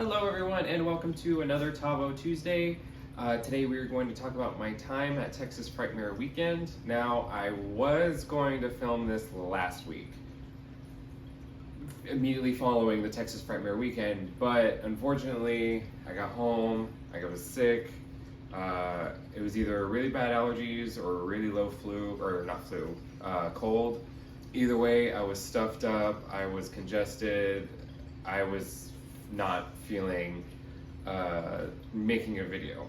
Hello everyone and welcome to another Tavo Tuesday. Today we are going to talk about my time at Texas Frightmare weekend. Now I was going to film this last week, immediately following the Texas Frightmare weekend, but unfortunately I got home, I was sick. It was either really bad allergies or really low flu, or not flu, cold. Either way, I was stuffed up, I was congested, I was not feeling making a video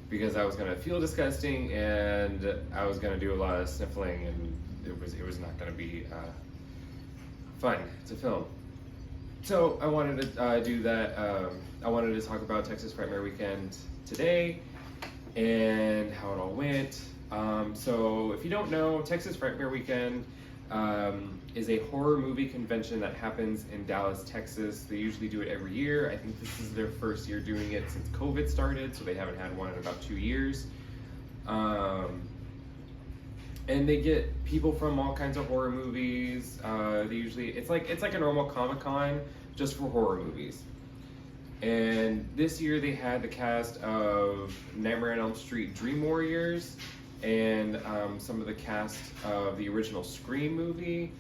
because I was gonna feel disgusting and I was gonna do a lot of sniffling and it was not gonna be fun to film. So I wanted to do that. I wanted to talk about Texas Frightmare weekend today and how it all went. So if you don't know, Texas Frightmare weekend is a horror movie convention that happens in Dallas, Texas. They usually do it every year. I think this is their first year doing it since COVID started, so they haven't had one in about 2 years. And they get people from all kinds of horror movies. They usually it's like a normal Comic-Con just for horror movies. And this year they had the cast of Nightmare on Elm Street Dream Warriors and some of the cast of the original Scream movie.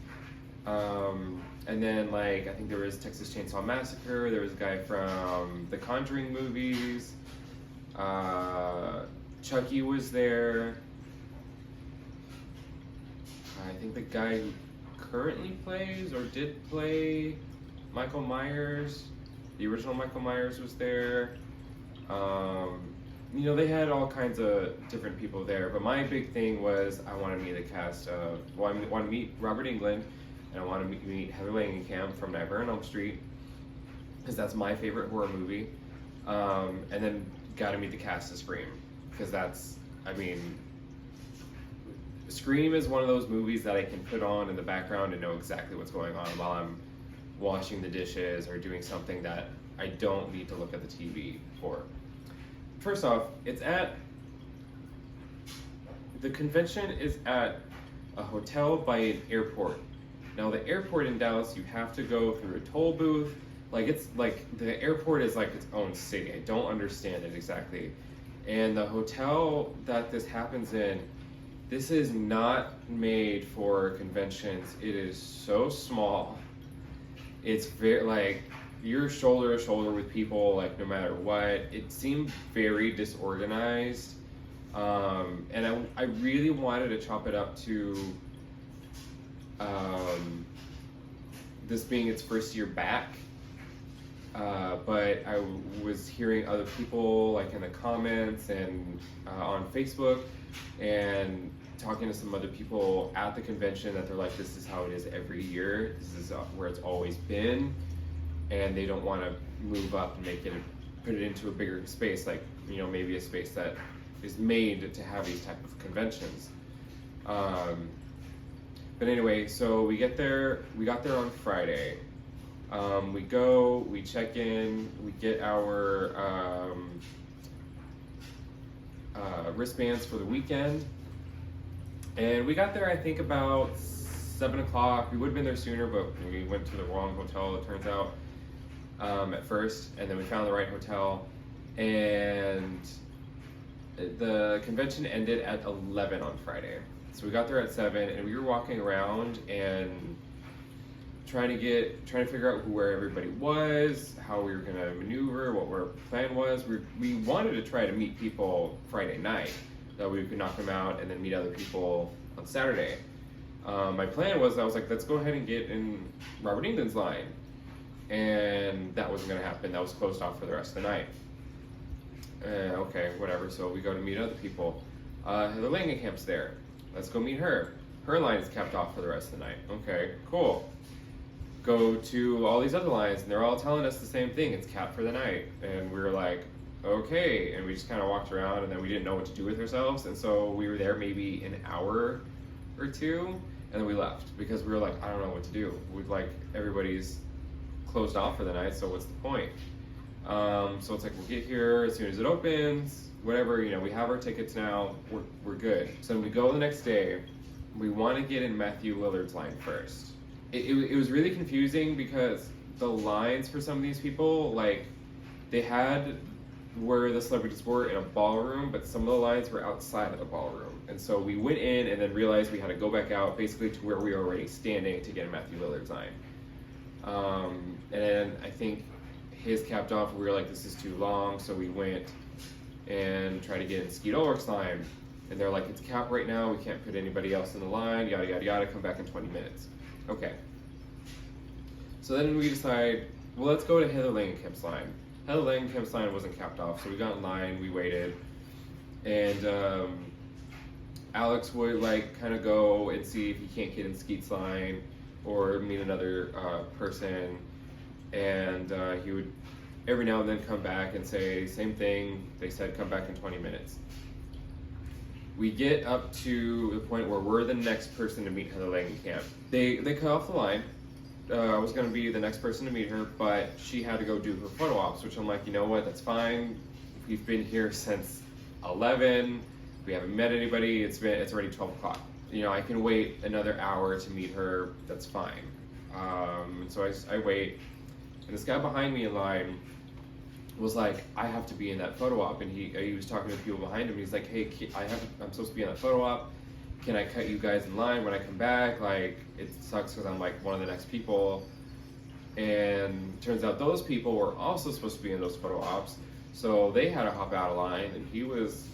And then I think there was Texas Chainsaw Massacre, there was a guy from the Conjuring movies, Chucky was there. I think the guy who currently plays or did play Michael Myers, the original Michael Myers was there. You know, they had all kinds of different people there, but my big thing was I wanted to meet the cast of, I wanted to meet Robert Englund, and I wanted to meet Heather Langenkamp from Nightmare on Elm Street, because that's my favorite horror movie, and then got to meet the cast of Scream, because that's, I mean, Scream is one of those movies that I can put on in the background and know exactly what's going on while I'm washing the dishes or doing something that I don't need to look at the TV for. First off, the convention is at a hotel by an airport. Now the airport in Dallas, you have to go through a toll booth. The airport is like its own city. I don't understand it exactly. And the hotel that this happens in, this is not made for conventions. It is so small. It's very you're shoulder to shoulder with people, no matter what. It seemed very disorganized, and I really wanted to chop it up to this being its first year back, but I was hearing other people in the comments and on Facebook and talking to some other people at the convention that they're like, this is how it is every year, this is where it's always been, and they don't want to move up and put it into a bigger space, maybe a space that is made to have these type of conventions. But anyway, so we got there on Friday. We go, we check in, we get our wristbands for the weekend, and we got there I think about 7 o'clock. We would have been there sooner, but we went to the wrong hotel, it turns out, at first, and then we found the right hotel, and the convention ended at 11 on Friday. So we got there at 7, and we were walking around and trying to figure out where everybody was, how we were gonna maneuver, what our plan was. We wanted to try to meet people Friday night, that we could knock them out and then meet other people on Saturday. My plan was, I was like, let's go ahead and get in Robert Englund's line. And that wasn't gonna happen. That was closed off for the rest of the night. Okay, whatever, so we go to meet other people. Heather Langenkamp's there. Let's go meet her. Her line is kept off for the rest of the night. Okay, cool. Go to all these other lines, and they're all telling us the same thing. It's capped for the night. And we were like, okay. And we just kind of walked around, and then we didn't know what to do with ourselves. And so we were there maybe an hour or two, and then we left because we were like, I don't know what to do. Everybody's closed off for the night, so what's the point? So it's like, we'll get here as soon as it opens, whatever, we have our tickets now, we're good. So then we go the next day, we want to get in Matthew Lillard's line first. It was really confusing because the lines for some of these people, They had where the celebrities were in a ballroom, but some of the lines were outside of the ballroom. And so we went in and then realized we had to go back out basically to where we were already standing to get a Matthew Lillard sign. And then I think his capped off, we were like, this is too long, so we went and tried to get in Skeet Ulrich's line. And they're like, it's capped right now, we can't put anybody else in the line, yada, yada, yada, come back in 20 minutes. Okay. So then we decide, well, let's go to Heather Langenkamp's line. Heather Langenkamp's line wasn't capped off, so we got in line, we waited, and Alex would like kind of go and see if he can't get in Skeet's line or meet another person, and he would every now and then come back and say, same thing, they said come back in 20 minutes. We get up to the point where we're the next person to meet Heather Langenkamp. They cut off the line. I was going to be the next person to meet her, but she had to go do her photo ops, which I'm like, you know what, that's fine. We've been here since 11. We haven't met anybody. It's already 12 o'clock. You know, I can wait another hour to meet her. That's fine. So I wait. And this guy behind me in line was like, I have to be in that photo op. And he was talking to people behind him. He's like, hey, I'm supposed to be in that photo op. Can I cut you guys in line when I come back? Like, it sucks because I'm like one of the next people. And turns out those people were also supposed to be in those photo ops. So they had to hop out of line, and he was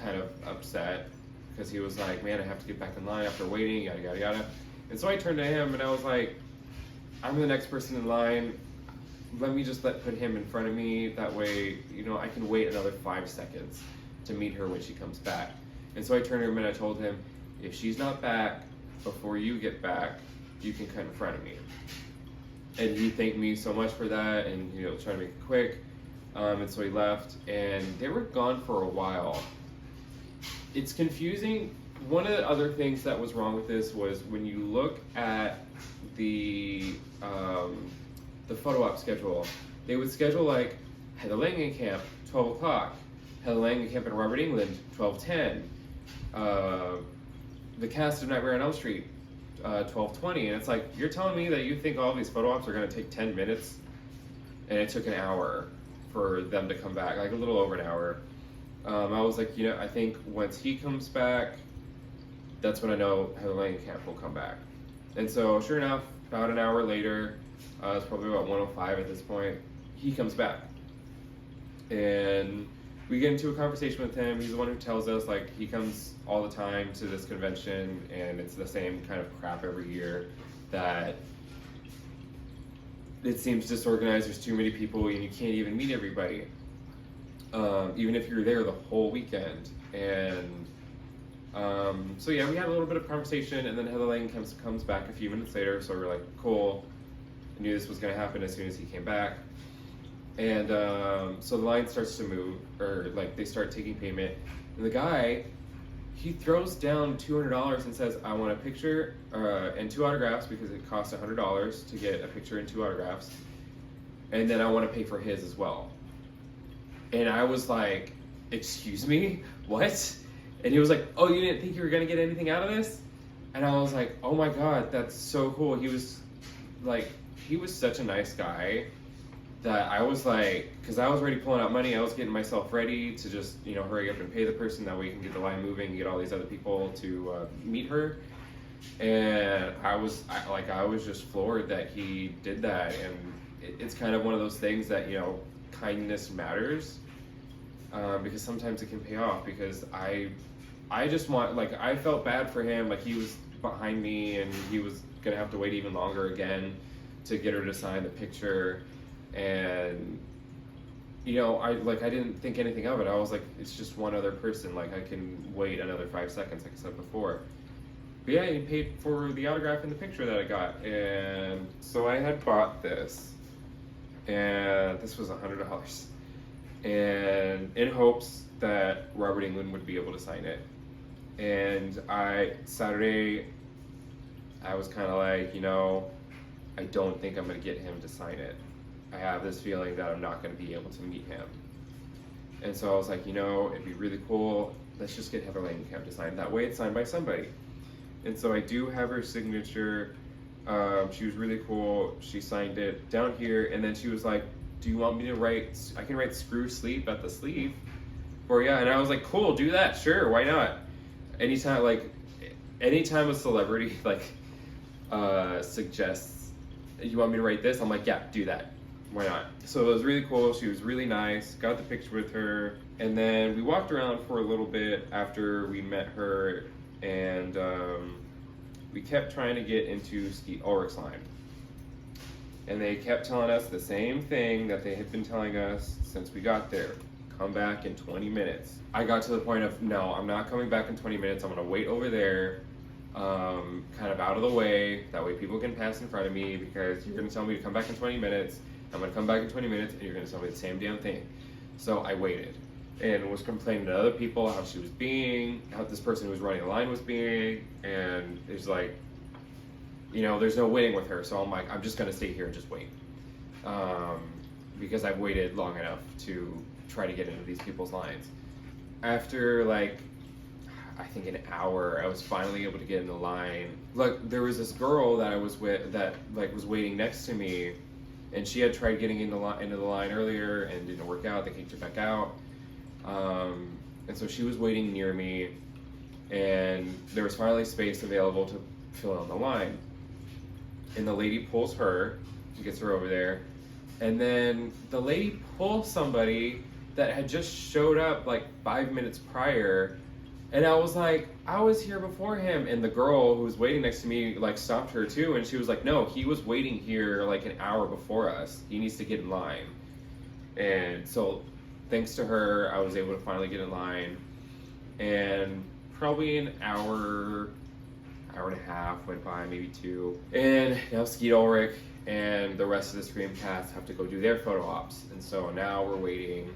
kind of upset because he was like, man, I have to get back in line after waiting, yada, yada, yada. And so I turned to him and I was like, I'm the next person in line. Let me just put him in front of me. That way, you know, I can wait another 5 seconds to meet her when she comes back. And so I turned to him and I told him, if she's not back before you get back, you can cut in front of me. And he thanked me so much for that, and you know, trying to make it quick. And so he left, and they were gone for a while. It's confusing. One of the other things that was wrong with this was when you look at the photo op schedule, they would schedule like Heather Langenkamp 12 o'clock, Heather Langenkamp and Robert Englund 12:10. The cast of Nightmare on Elm Street, 12:20, and it's like, you're telling me that you think all these photo ops are going to take 10 minutes, and it took an hour for them to come back, like a little over an hour. I was like, you know, I think once he comes back, that's when I know Heather Langenkamp will come back. And so, sure enough, about an hour later, it's probably about 1:05 at this point, he comes back. And we get into a conversation with him. He's the one who tells us, like, he comes all the time to this convention, and it's the same kind of crap every year, that it seems disorganized, there's too many people, and you can't even meet everybody, even if you're there the whole weekend. And so yeah, we had a little bit of conversation, and then Heather Langenkamp comes back a few minutes later, so we're like, cool. I knew this was going to happen as soon as he came back. And so the line starts to move, or like they start taking payment, and the guy, he throws down $200 and says, I want a picture and 2 autographs, because it costs $100 to get a picture and 2 autographs, and then I want to pay for his as well. And I was like, excuse me, what? And he was like, oh, you didn't think you were going to get anything out of this? And I was like, oh my god, that's so cool. He was such a nice guy, that I was like, because I was already pulling out money, I was getting myself ready to just, you know, hurry up and pay the person, that way you can get the line moving and get all these other people to meet her. And I was just floored that he did that. And it's kind of one of those things that, you know, kindness matters, because sometimes it can pay off, because I just want, like, I felt bad for him, like he was behind me and he was gonna have to wait even longer again to get her to sign the picture. And you know, I didn't think anything of it. I was like, it's just one other person, like I can wait another 5 seconds, like I said before. But yeah, he paid for the autograph and the picture that I got. And so I had bought this, and this was $100, and in hopes that Robert Englund would be able to sign it. And Saturday, I was kind of like, you know, I don't think I'm going to get him to sign it. I have this feeling that I'm not going to be able to meet him. And so I was like, you know, it'd be really cool. Let's just get Heather Langenkamp to sign. That way it's signed by somebody. And so I do have her signature. She was really cool. She signed it down here, and then she was like, do you want me to write, I can write screw sleep at the sleeve for you. And I was like, cool, do that, sure, why not? Anytime a celebrity suggests, you want me to write this, I'm like, yeah, do that, why not? So it was really cool. She was really nice, got the picture with her, and then we walked around for a little bit after we met her, and we kept trying to get into Skeet Ulrich's line. And they kept telling us the same thing that they had been telling us since we got there. Come back in 20 minutes. I got to the point of, no, I'm not coming back in 20 minutes. I'm gonna wait over there, kind of out of the way. That way people can pass in front of me, because you're gonna tell me to come back in 20 minutes. I'm gonna come back in 20 minutes and you're gonna tell me the same damn thing. So I waited and was complaining to other people how she was being, how this person who was running the line was being, and it's like, you know, there's no winning with her. So I'm like, I'm just gonna stay here and just wait, because I've waited long enough to try to get into these people's lines. After like, I think an hour, I was finally able to get in the line. Look, there was this girl that I was with that like was waiting next to me, and she had tried getting into the line earlier and didn't work out. They kicked her back out, and so she was waiting near me, and there was finally space available to fill in the line. And the lady pulls her, gets her over there, and then the lady pulls somebody that had just showed up like 5 minutes prior, and I was like, I was here before him. And the girl who was waiting next to me like stopped her too, and she was like, no, he was waiting here like an hour before us. He needs to get in line. And so thanks to her, I was able to finally get in line, and probably an hour and a half went by, maybe 2. And now Skeet Ulrich and the rest of the Scream cast have to go do their photo ops. And so now we're waiting.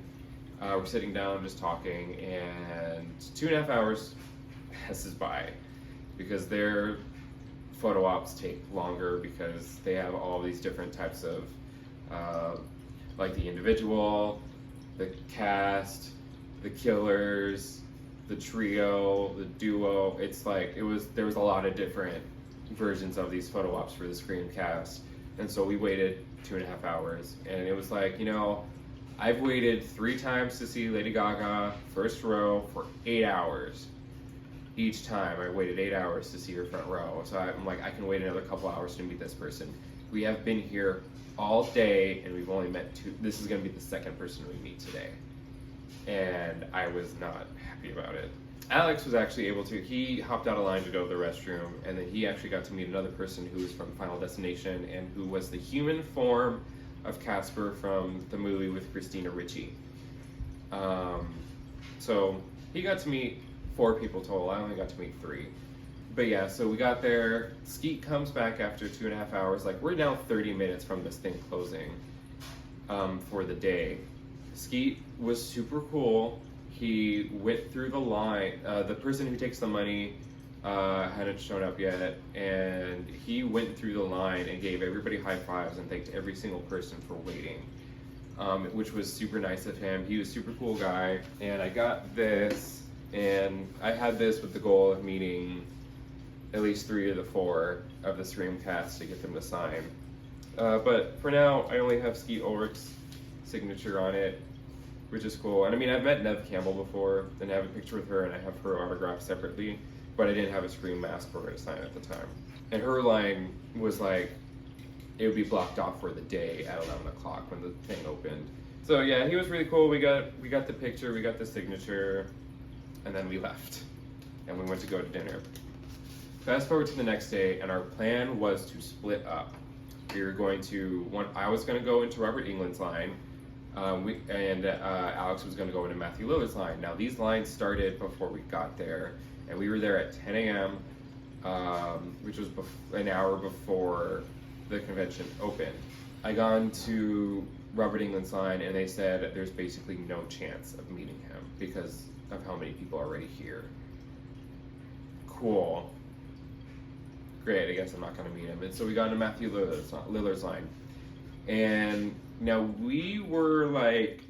We're sitting down just talking, and 2.5 hours passes by because their photo ops take longer, because they have all these different types of like the individual, the cast, the killers, the trio, the duo. It's like there was a lot of different versions of these photo ops for the Scream cast, and so we waited 2.5 hours, and it was like, you know, I've waited 3 times to see Lady Gaga first row for 8 hours. Each time I waited 8 hours to see her front row, so I'm like, I can wait another couple hours to meet this person. We have been here all day, and we've only met 2. This is going to be the second person we meet today, and I was not happy about it. Alex was actually able to, he hopped out of line to go to the restroom, and then he actually got to meet another person who was from Final Destination and who was the human form of Casper from the movie with Christina Ricci. So he got to meet 4 people total. I only got to meet 3. But yeah, so we got there. Skeet comes back after 2.5 hours. Like, we're now 30 minutes from this thing closing for the day. Skeet was super cool. He went through the line. The person who takes the money hadn't shown up yet, and he went through the line and gave everybody high fives and thanked every single person for waiting, which was super nice of him. He was a super cool guy. And I got this, and I had this with the goal of meeting at least 3 of the 4 of the Scream cast to get them to sign. But for now, I only have Skeet Ulrich's signature on it, which is cool. And I mean, I've met Nev Campbell before, and I have a picture with her, and I have her autograph separately, but I didn't have a Scream mask for her to sign at the time. And her line was like, it would be blocked off for the day at 11 o'clock when the thing opened. So yeah, he was really cool. We got the picture, we got the signature, and then we left. And we went to go to dinner. Fast forward to the next day, and our plan was to split up. We were going to, I was going to go into Robert Englund's line, and Alex was going to go into Matthew Lillard's line. Now, these lines started before we got there, and we were there at 10 a.m., which was an hour before the convention opened. I gone to Robert Englund's line, and they said there's basically no chance of meeting him because of how many people are already here. Cool. Great, I guess I'm not going to meet him. And so we got into Matthew Lillard's line. And now we were like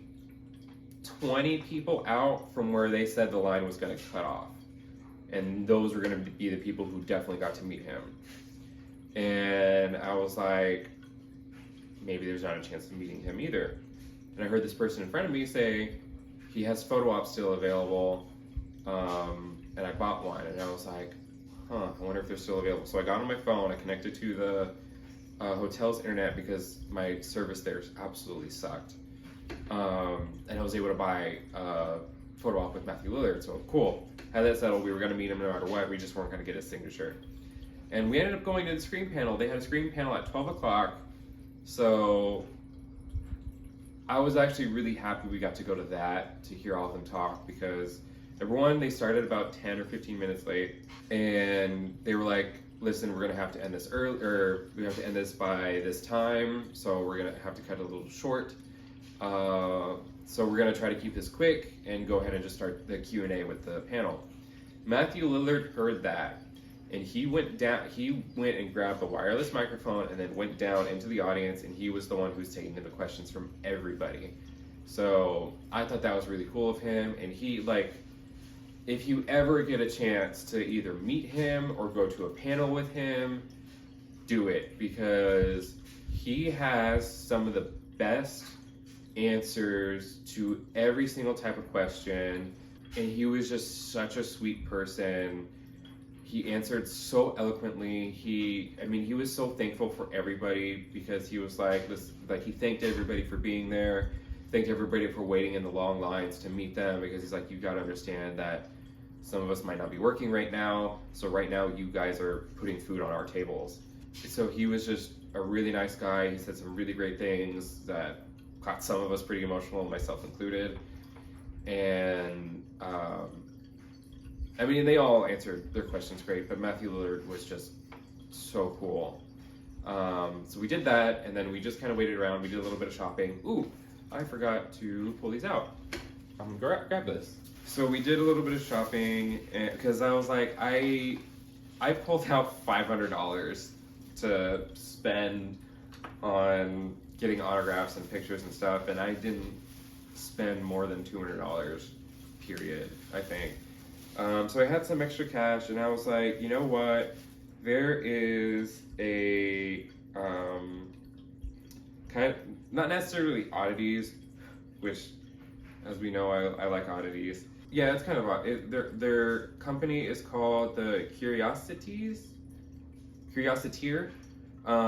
20 people out from where they said the line was going to cut off. And those were going to be the people who definitely got to meet him. And I was like, maybe there's not a chance of meeting him either. And I heard this person in front of me say he has photo ops still available, and I bought one, and I was like, I wonder if they're still available. So I got on my phone, I connected to the hotel's internet because my service there absolutely sucked, and I was able to buy a photo op with Matthew Lillard. So cool, had that settled. We were going to meet him no matter what. We just weren't going to get his signature, and we ended up going to the screen panel. They had a screen panel at 12 o'clock, so I was actually really happy we got to go to that to hear all of them talk, because number one, they started about 10 or 15 minutes late, and they were like, listen, we're gonna have to end this early, or we have to end this by this time, so we're gonna have to cut it a little short. So we're gonna try to keep this quick and go ahead and just start the Q&A with the panel. Matthew Lillard heard that, and he went and grabbed the wireless microphone and then went down into the audience, and he was the one who's taking the questions from everybody. So I thought that was really cool of him, and he, like, if you ever get a chance to either meet him or go to a panel with him, do it, because he has some of the best answers to every single type of question, and he was just such a sweet person. He answered so eloquently. He was so thankful for everybody, because he was like he thanked everybody for being there, thanked everybody for waiting in the long lines to meet them, because he's like, you got to understand that some of us might not be working right now, so right now you guys are putting food on our tables. So he was just a really nice guy. He said some really great things that got some of us pretty emotional, myself included. And they all answered their questions great, but Matthew Lillard was just so cool. So we did that, and then we just kind of waited around. We did a little bit of shopping. Ooh, I forgot to pull these out. I'm gonna grab this. So we did a little bit of shopping, because I was like, I pulled out $500 to spend on getting autographs and pictures and stuff, and I didn't spend more than $200, period, I think. So I had some extra cash, and I was like, you know what? There is a kind of, not necessarily oddities, which, as we know, I like oddities. Yeah, it's kind of odd. Their company is called the Curiositeer. The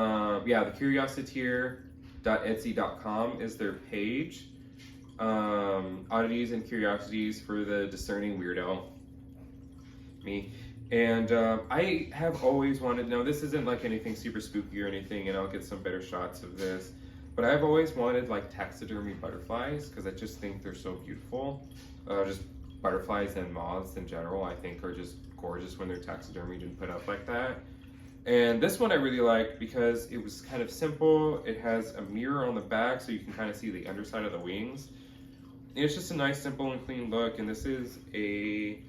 Curiositeer.etsy.com is their page. Oddities and curiosities for the discerning weirdo. Me. And I have always wanted, now this isn't like anything super spooky or anything, and I'll get some better shots of this, but I've always wanted like taxidermy butterflies, because I just think they're so beautiful. Just butterflies and moths in general, I think, are just gorgeous when they're taxidermied and put up like that. And this one I really liked because it was kind of simple. It has a mirror on the back, so you can kind of see the underside of the wings. And it's just a nice, simple, and clean look. And this is a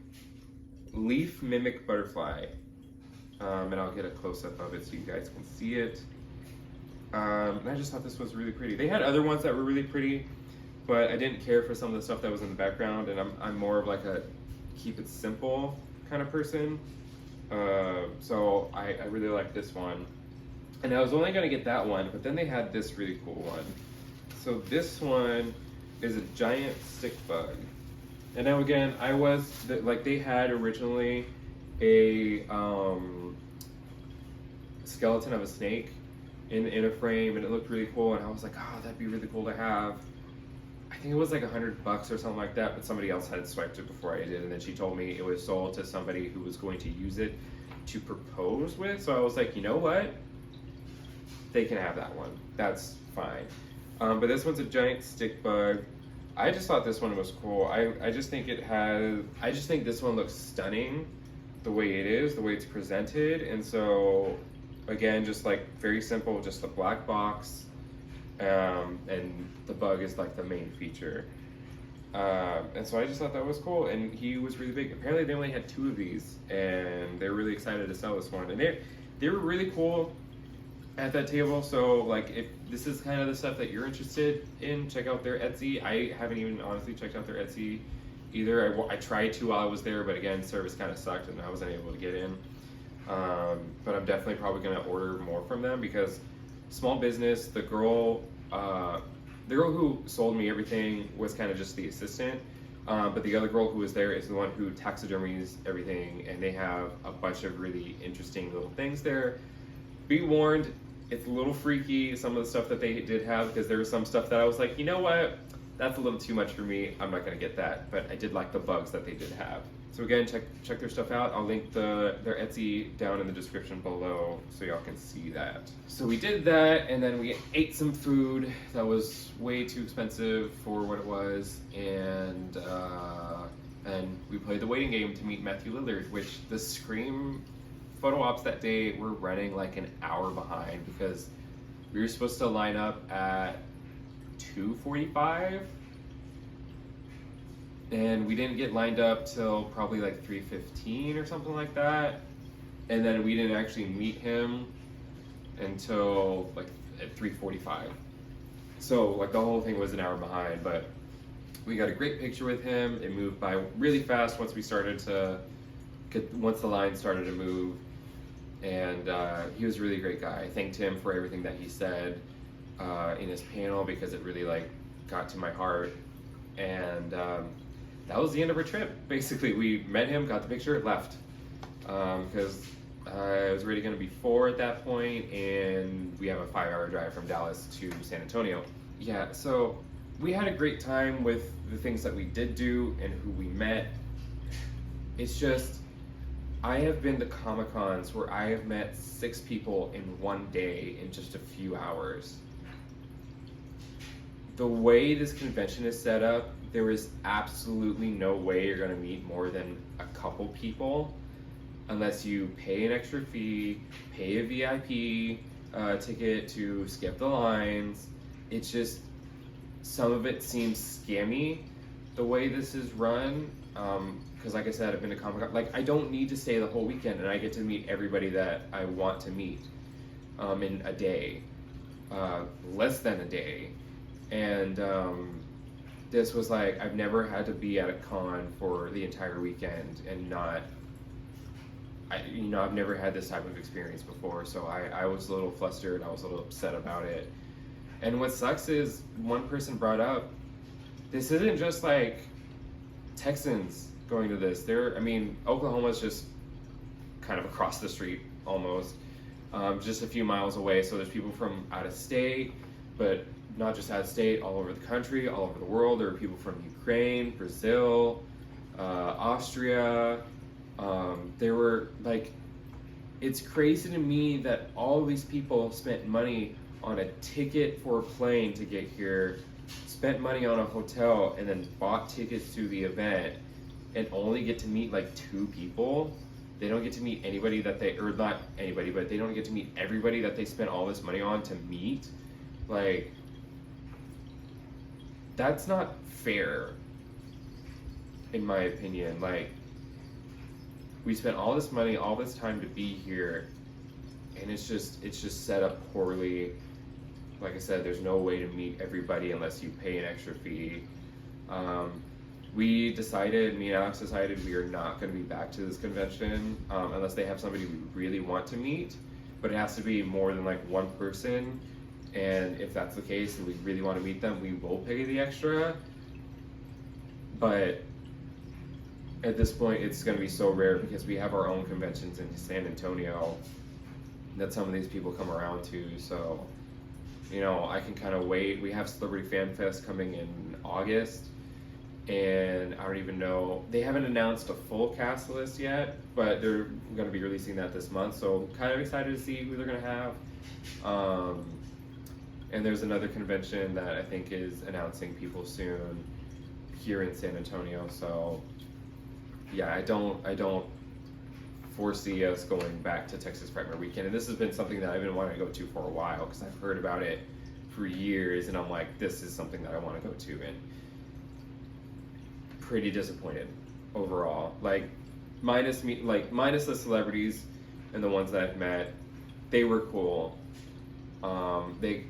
leaf mimic butterfly. And I'll get a close-up of it so you guys can see it. And I just thought this was really pretty. They had other ones that were really pretty, but I didn't care for some of the stuff that was in the background, and I'm more of like a keep it simple kind of person. So I really like this one. And I was only gonna get that one, but then they had this really cool one. So this one is a giant stick bug. And now again, they had originally a skeleton of a snake in a frame, and it looked really cool, and I was like, oh, that'd be really cool to have. I think it was like $100 or something like that, but somebody else had swiped it before I did, and then she told me it was sold to somebody who was going to use it to propose with. So I was like, you know what? They can have that one. That's fine. But this one's a giant stick bug. I just thought this one was cool. I just think this one looks stunning the way it is, the way it's presented. And so again, just like very simple, just a black box. And the bug is like the main feature. And so I just thought that was cool, and he was really big. Apparently they only had 2 of these, and they're really excited to sell this one. And they were really cool at that table. So like, if this is kind of the stuff that you're interested in, check out their Etsy. I haven't even honestly checked out their Etsy either. I tried to while I was there, but again, service kind of sucked and I wasn't able to get in. But I'm definitely probably going to order more from them, because small business. The girl who sold me everything was kind of just the assistant, but the other girl who was there is the one who taxidermies everything, and they have a bunch of really interesting little things there. Be warned, it's a little freaky, some of the stuff that they did have, because there was some stuff that I was like, you know what, that's a little too much for me, I'm not going to get that, but I did like the bugs that they did have. So again, check their stuff out. I'll link their Etsy down in the description below so y'all can see that. So we did that, and then we ate some food that was way too expensive for what it was, and we played the waiting game to meet Matthew Lillard, which the Scream photo ops that day were running like an hour behind because we were supposed to line up at 2:45. And we didn't get lined up till probably like 3:15 or something like that. And then we didn't actually meet him until like at 3:45. So like the whole thing was an hour behind, but we got a great picture with him. It moved by really fast once the line started to move. And he was a really great guy. I thanked him for everything that he said in his panel because it really like got to my heart. And that was the end of our trip. Basically, we met him, got the picture, left. Because it was already going to be 4 at that point, and we have a 5-hour drive from Dallas to San Antonio. Yeah, so we had a great time with the things that we did do and who we met. It's just, I have been to Comic-Cons where I have met 6 people in one day in just a few hours. The way this convention is set up, there is absolutely no way you're going to meet more than a couple people unless you pay an extra fee, pay a VIP ticket to skip the lines. It's just, some of it seems scammy the way this is run. Because like I said, I've been to Comic-Con. Like, I don't need to stay the whole weekend, and I get to meet everybody that I want to meet in a day, less than a day. And this was like, I've never had to be at a con for the entire weekend and I've never had this type of experience before, so I was a little flustered, I was a little upset about it. And what sucks is, one person brought up, this isn't just like Texans going to this. Oklahoma's just kind of across the street almost, just a few miles away, so there's people from out of state, but not just out of state, all over the country, all over the world. There are people from Ukraine, Brazil, Austria. There were like, it's crazy to me that all these people spent money on a ticket for a plane to get here, spent money on a hotel, and then bought tickets to the event, and only get to meet like 2 people. They don't get to meet anybody that they, or not anybody, but they don't get to meet everybody that they spent all this money on to meet. Like, that's not fair, in my opinion. Like, we spent all this money, all this time to be here, and it's just set up poorly. Like I said, there's no way to meet everybody unless you pay an extra fee. Me and Alex decided we are not going to be back to this convention unless they have somebody we really want to meet, but it has to be more than like one person. And if that's the case and we really want to meet them, we will pay the extra. But at this point, it's going to be so rare because we have our own conventions in San Antonio that some of these people come around to. So, I can kind of wait. We have Celebrity Fan Fest coming in August, and I don't even know. They haven't announced a full cast list yet, but they're going to be releasing that this month. So kind of excited to see who they're going to have. And there's another convention that I think is announcing people soon here in San Antonio. So yeah, I don't foresee us going back to Texas Frightmare Weekend. And this has been something that I've been wanting to go to for a while because I've heard about it for years, and I'm like, this is something that I want to go to, and pretty disappointed overall. Like, minus the celebrities and the ones that I've met, they were cool. They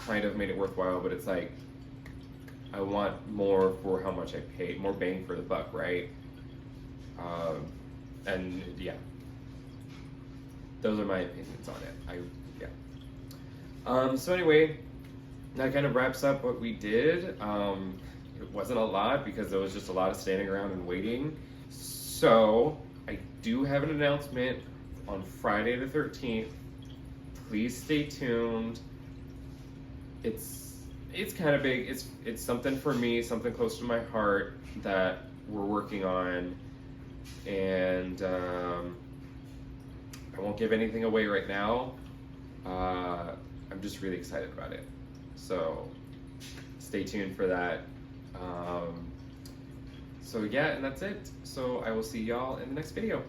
kind of made it worthwhile, but it's like, I want more for how much I paid, more bang for the buck, right? And yeah, those are my opinions on it. So anyway, that kind of wraps up what we did. It wasn't a lot because there was just a lot of standing around and waiting. So I do have an announcement on Friday the 13th. Please stay tuned. It's kind of big. It's something for me, something close to my heart that we're working on, and I won't give anything away right now. I'm just really excited about it. So stay tuned for that. So yeah, and that's it. So I will see y'all in the next video.